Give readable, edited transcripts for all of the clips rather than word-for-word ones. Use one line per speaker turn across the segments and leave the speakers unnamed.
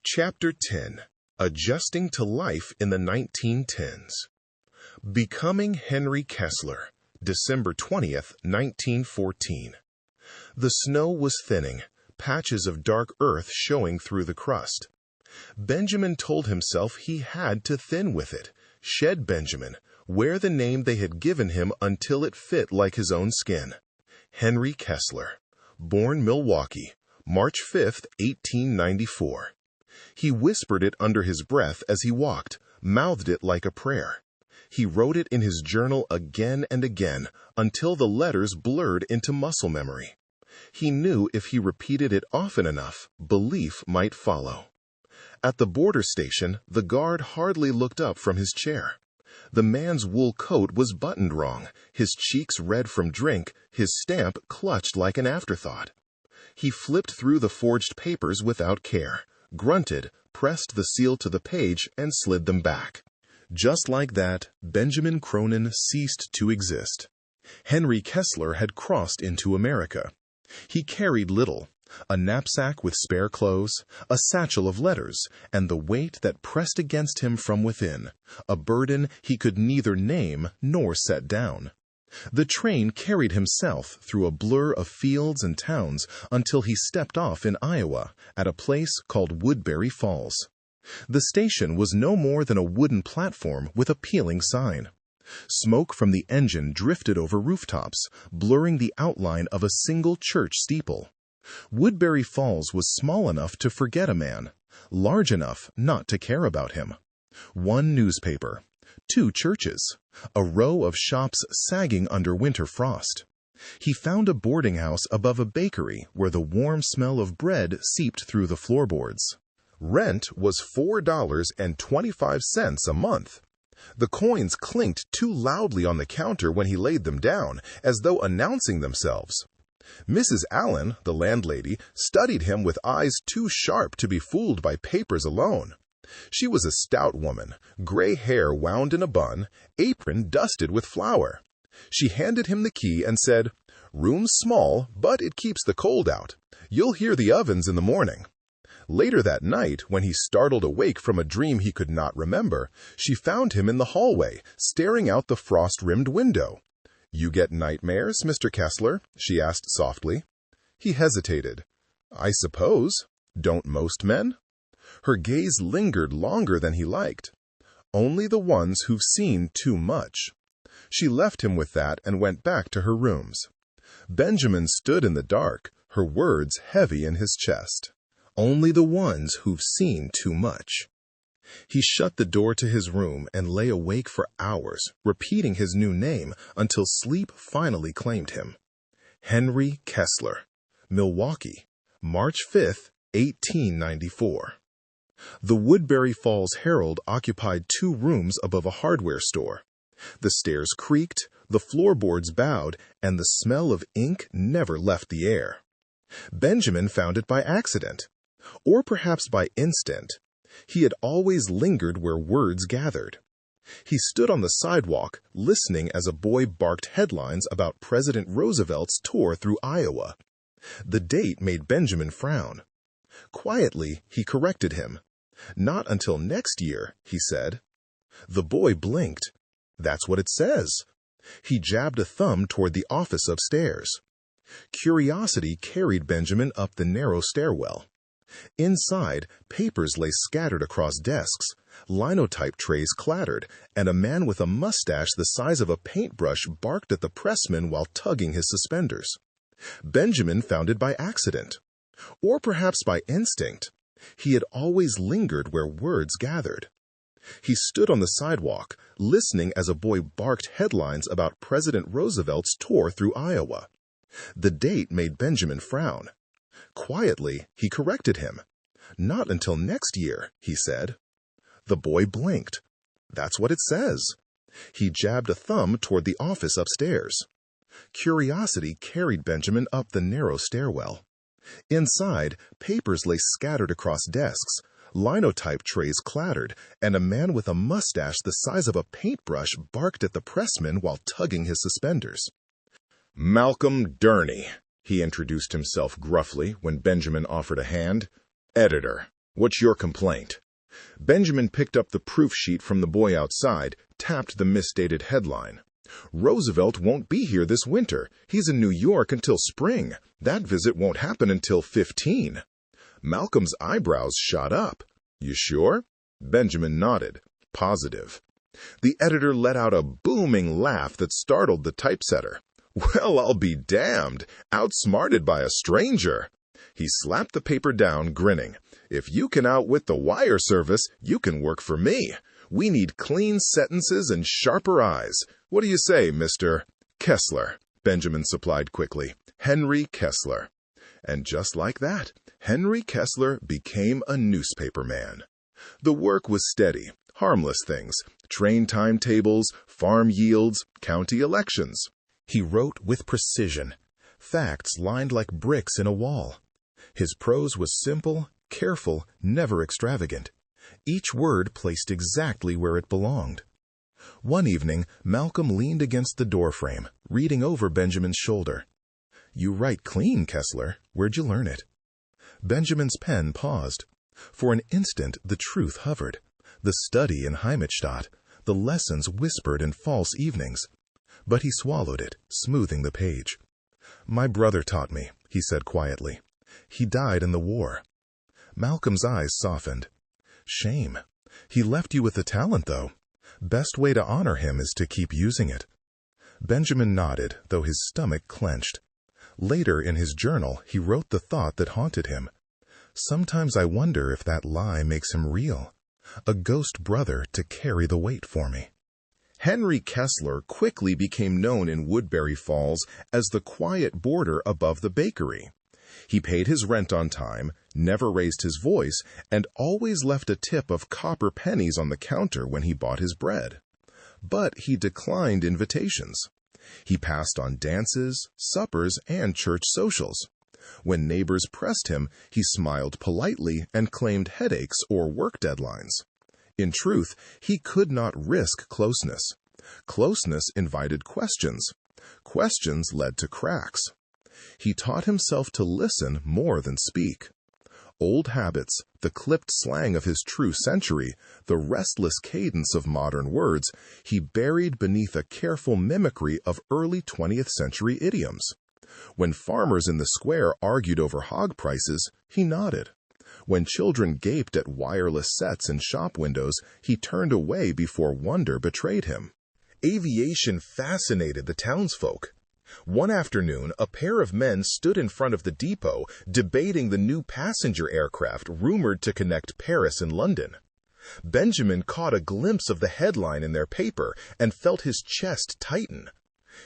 Chapter 10. Adjusting to Life in the 1910s. Becoming Henry Kessler, December 20th, 1914. The snow was thinning, patches of dark earth showing through the crust. Benjamin told himself he had to thin with it, shed Benjamin, wear the name they had given him until it fit like his own skin. Henry Kessler, born Milwaukee, March 5, 1894. He whispered it under his breath as he walked, mouthed it like a prayer. He wrote it in his journal again and again until the letters blurred into muscle memory. He knew if he repeated it often enough, belief might follow. At the border station, the guard hardly looked up from his chair. The man's wool coat was buttoned wrong, his cheeks red from drink, his stamp clutched like an afterthought. He flipped through the forged papers without care, grunted, pressed the seal to the page, and slid them back. Just like that, Benjamin Cronin ceased to exist. Henry Kessler had crossed into America. He carried little: a knapsack with spare clothes, a satchel of letters, and the weight that pressed against him from within, a burden he could neither name nor set down. The train carried him south through a blur of fields and towns until he stepped off in Iowa at a place called Woodbury Falls. The station was no more than a wooden platform with a peeling sign. Smoke from the engine drifted over rooftops, blurring the outline of a single church steeple. Woodbury Falls was small enough to forget a man, large enough not to care about him. One newspaper, 2 churches, a row of shops sagging under winter frost. He found a boarding house above a bakery where the warm smell of bread seeped through the floorboards. Rent was $4.25 a month. The coins clinked too loudly on the counter when he laid them down, as though announcing themselves. Mrs. Allen, the landlady, studied him with eyes too sharp to be fooled by papers alone. She was a stout woman, gray hair wound in a bun, apron dusted with flour. She handed him the key and said, "Room's small, but it keeps the cold out. You'll hear the ovens in the morning." Later that night, when he startled awake from a dream he could not remember, she found him in the hallway, staring out the frost-rimmed window. "You get nightmares, Mr. Kessler?" she asked softly. He hesitated. "I suppose. Don't most men?" Her gaze lingered longer than he liked. "Only the ones who've seen too much." She left him with that and went back to her rooms. Benjamin stood in the dark, her words heavy in his chest. Only the ones who've seen too much. He shut the door to his room and lay awake for hours, repeating his new name until sleep finally claimed him. Henry Kessler, Milwaukee, March 5, 1894. The Woodbury Falls Herald occupied 2 rooms above a hardware store. The stairs creaked, the floorboards bowed, and the smell of ink never left the air. Benjamin found it by accident, or perhaps by instinct. He had always lingered where words gathered. He stood on the sidewalk, listening as a boy barked headlines about President Roosevelt's tour through Iowa. The date made Benjamin frown. Quietly, he corrected him. "Not until next year," he said. The boy blinked. "That's what it says." He jabbed a thumb toward the office upstairs. Curiosity carried Benjamin up the narrow stairwell. Inside, papers lay scattered across desks, linotype trays clattered, and a man with a mustache the size of a paintbrush barked at the pressman while tugging his suspenders. Benjamin found it by accident, or perhaps by instinct. He had always lingered where words gathered. He stood on the sidewalk, listening as a boy barked headlines about President Roosevelt's tour through Iowa. The date made Benjamin frown. Quietly, he corrected him. "Not until next year," he said. The boy blinked. "That's what it says." He jabbed a thumb toward the office upstairs. Curiosity carried Benjamin up the narrow stairwell. Inside, papers lay scattered across desks, linotype trays clattered, and a man with a mustache the size of a paintbrush barked at the pressman while tugging his suspenders. "Malcolm Durney," he introduced himself gruffly when Benjamin offered a hand. "Editor." What's your complaint?" Benjamin picked up the proof sheet from the boy outside, tapped the misdated headline. "Roosevelt won't be here this winter. He's in New York until spring. That visit won't happen until 15. Malcolm's eyebrows shot up. "You sure?" Benjamin nodded. "Positive." The editor let out a booming laugh that startled the typesetter. "Well, I'll be damned! Outsmarted by a stranger!" He slapped the paper down, grinning. "If you can outwit the wire service, you can work for me. We need clean sentences and sharper eyes. What do you say, Mr. Kessler?" Benjamin supplied quickly. "Henry Kessler." And just like that, Henry Kessler became a newspaper man. The work was steady, harmless things, train timetables, farm yields, county elections. He wrote with precision, facts lined like bricks in a wall. His prose was simple, careful, never extravagant. Each word placed exactly where it belonged. One evening, Malcolm leaned against the doorframe, reading over Benjamin's shoulder. "You write clean, Kessler. Where'd you learn it?" Benjamin's pen paused. For an instant, the truth hovered. The study in Heimatstadt, the lessons whispered in false evenings. But he swallowed it, smoothing the page. "My brother taught me," he said quietly. "He died in the war." Malcolm's eyes softened. "Shame. He left you with the talent, though. Best way to honor him is to keep using it." Benjamin nodded, though his stomach clenched. Later in his journal, he wrote the thought that haunted him. "Sometimes I wonder if that lie makes him real. A ghost brother to carry the weight for me." Henry Kessler quickly became known in Woodbury Falls as the quiet boarder above the bakery. He paid his rent on time, never raised his voice, and always left a tip of copper pennies on the counter when he bought his bread. But he declined invitations. He passed on dances, suppers, and church socials. When neighbors pressed him, he smiled politely and claimed headaches or work deadlines. In truth, he could not risk closeness. Closeness invited questions. Questions led to cracks. He taught himself to listen more than speak. Old habits, the clipped slang of his true century, the restless cadence of modern words, he buried beneath a careful mimicry of early 20th century idioms. When farmers in the square argued over hog prices, he nodded. When children gaped at wireless sets in shop windows, he turned away before wonder betrayed him. Aviation fascinated the townsfolk. One afternoon, a pair of men stood in front of the depot debating the new passenger aircraft rumored to connect Paris and London. Benjamin caught a glimpse of the headline in their paper and felt his chest tighten.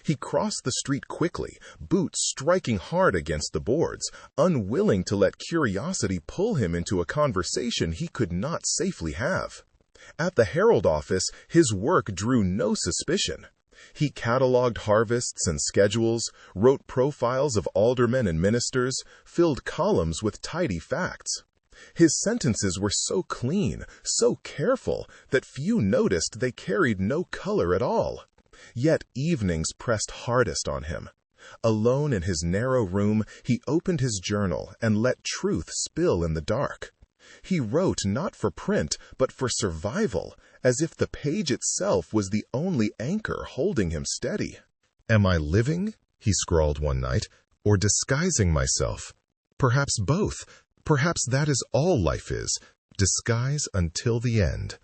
He crossed the street quickly, boots striking hard against the boards, unwilling to let curiosity pull him into a conversation he could not safely have. At the Herald office, his work drew no suspicion. He cataloged harvests and schedules, wrote profiles of aldermen and ministers, filled columns with tidy facts. His sentences were so clean, so careful, that few noticed they carried no color at all. Yet evenings pressed hardest on him. Alone in his narrow room, he opened his journal and let truth spill in the dark. He wrote not for print, but for survival, as if the page itself was the only anchor holding him steady. "Am I living," he scrawled one night, "or disguising myself? Perhaps both. Perhaps that is all life is, disguise until the end."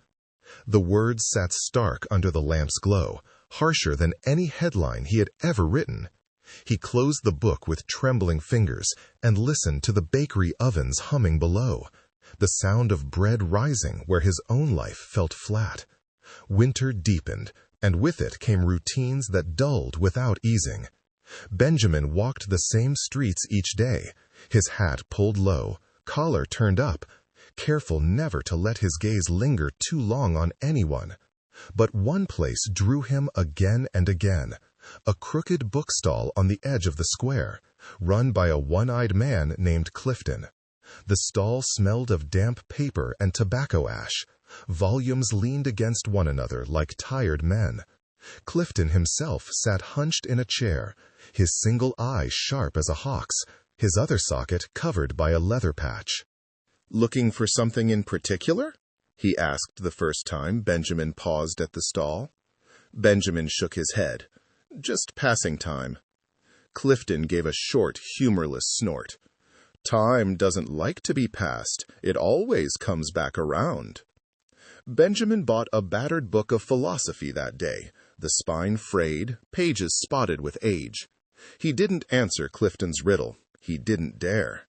The words sat stark under the lamp's glow, harsher than any headline he had ever written. He closed the book with trembling fingers and listened to the bakery ovens humming below, the sound of bread rising where his own life felt flat. Winter deepened, and with it came routines that dulled without easing. Benjamin walked the same streets each day, his hat pulled low, collar turned up, careful never to let his gaze linger too long on anyone. But one place drew him again and again, a crooked bookstall on the edge of the square, run by a one-eyed man named Clifton. The stall smelled of damp paper and tobacco ash. Volumes leaned against one another like tired men. Clifton himself sat hunched in a chair, his single eye sharp as a hawk's, his other socket covered by a leather patch. "Looking for something in particular?" he asked the first time Benjamin paused at the stall. Benjamin shook his head. "Just passing time." Clifton gave a short, humorless snort. "Time doesn't like to be passed. It always comes back around." Benjamin bought a battered book of philosophy that day, the spine frayed, pages spotted with age. He didn't answer Clifton's riddle. He didn't dare.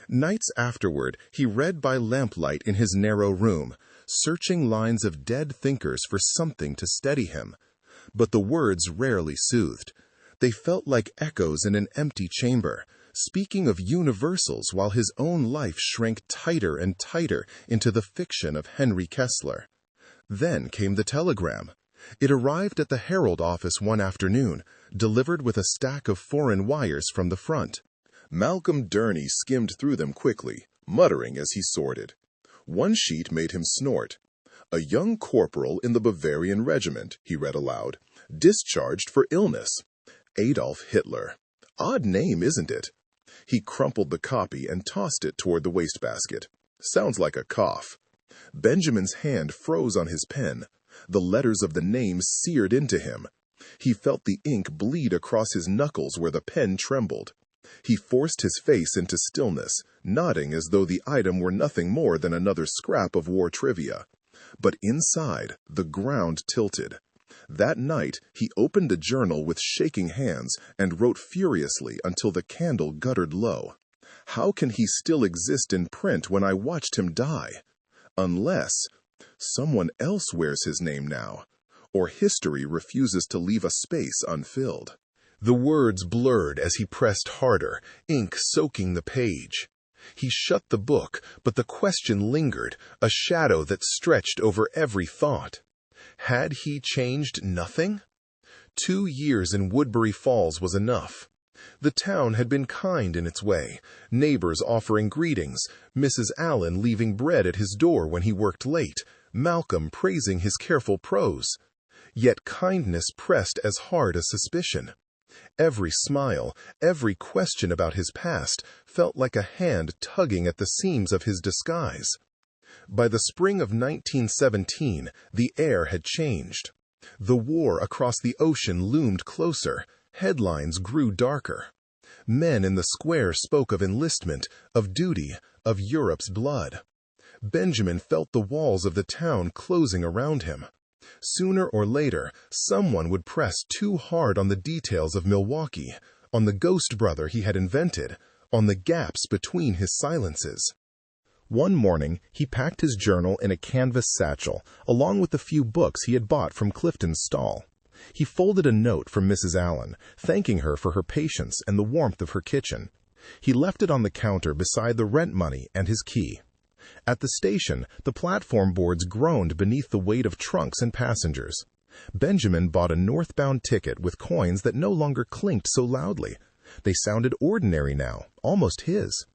Nights afterward, he read by lamplight in his narrow room, searching lines of dead thinkers for something to steady him. But the words rarely soothed. They felt like echoes in an empty chamber, speaking of universals while his own life shrank tighter and tighter into the fiction of Henry Kessler. Then came the telegram. It arrived at the Herald office one afternoon, delivered with a stack of foreign wires from the front. Malcolm Durney skimmed through them quickly, muttering as he sorted. One sheet made him snort. "A young corporal in the Bavarian regiment," he read aloud, "discharged for illness. Adolf Hitler. Odd name, isn't it?" He crumpled the copy and tossed it toward the wastebasket. "Sounds like a cough." Benjamin's hand froze on his pen. The letters of the name seared into him. He felt the ink bleed across his knuckles where the pen trembled. He forced his face into stillness, nodding as though the item were nothing more than another scrap of war trivia. But inside, the ground tilted. That night, he opened the journal with shaking hands and wrote furiously until the candle guttered low. "How can he still exist in print when I watched him die? Unless someone else wears his name now, or history refuses to leave a space unfilled." The words blurred as he pressed harder, ink soaking the page. He shut the book, but the question lingered, a shadow that stretched over every thought. Had he changed nothing? 2 years in Woodbury Falls was enough. The town had been kind in its way, neighbors offering greetings, Mrs. Allen leaving bread at his door when he worked late, Malcolm praising his careful prose. Yet kindness pressed as hard as suspicion. Every smile, every question about his past felt like a hand tugging at the seams of his disguise. By the spring of 1917, the air had changed. The war across the ocean loomed closer. Headlines grew darker. Men in the square spoke of enlistment, of duty, of Europe's blood. Benjamin felt the walls of the town closing around him. Sooner or later, someone would press too hard on the details of Milwaukee, on the ghost brother he had invented, on the gaps between his silences. One morning, he packed his journal in a canvas satchel, along with the few books he had bought from Clifton's stall. He folded a note from Mrs. Allen, thanking her for her patience and the warmth of her kitchen. He left it on the counter beside the rent money and his key. At the station, the platform boards groaned beneath the weight of trunks and passengers. Benjamin bought a northbound ticket with coins that no longer clinked so loudly. They sounded ordinary now, almost his.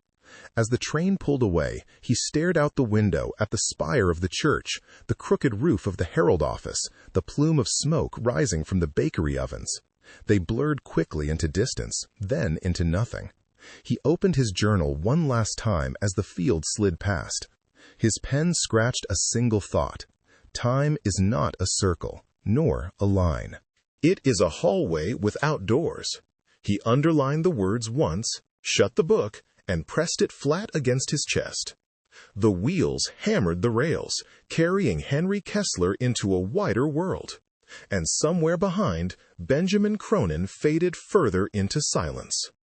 As the train pulled away, he stared out the window at the spire of the church, the crooked roof of the Herald office, the plume of smoke rising from the bakery ovens. They blurred quickly into distance, then into nothing. He opened his journal one last time as the field slid past. His pen scratched a single thought. Time is not a circle, nor a line. It is a hallway without doors. He underlined the words once, shut the book, and pressed it flat against his chest. The wheels hammered the rails, carrying Henry Kessler into a wider world. And somewhere behind, Benjamin Cronin faded further into silence.